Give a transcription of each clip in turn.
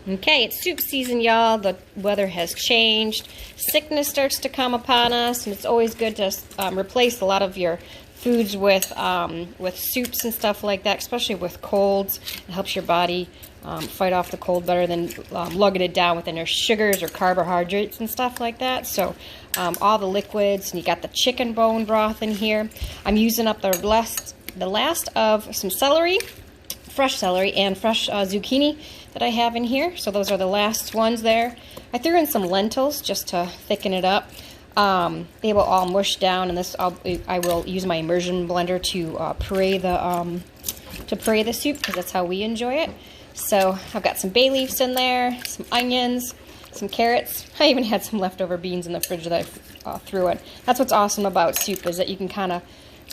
Okay, it's soup season, y'all. The weather has changed. Sickness starts to come upon us, and it's always good to replace a lot of your foods with soups and stuff like that, especially with colds. It helps your body fight off the cold better than lugging it down with their sugars or carbohydrates and stuff like that. So all the liquids, and you got the chicken bone broth in here. I'm using up the last of some celery, fresh celery, and fresh zucchini that I have in here. So those are the last ones there. I threw in some lentils just to thicken it up. They will all mush down, and this I will use my immersion blender to puree the soup, because that's how we enjoy it. So I've got some bay leaves in there, some onions, some carrots. I even had some leftover beans in the fridge that I threw in. That's what's awesome about soup, is that you can kind of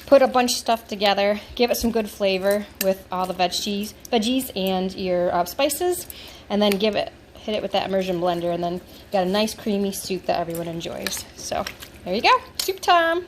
put a bunch of stuff together, give it some good flavor with all the veggies and your spices, and then hit it with that immersion blender, and then got a nice creamy soup that everyone enjoys. So there you go, soup time.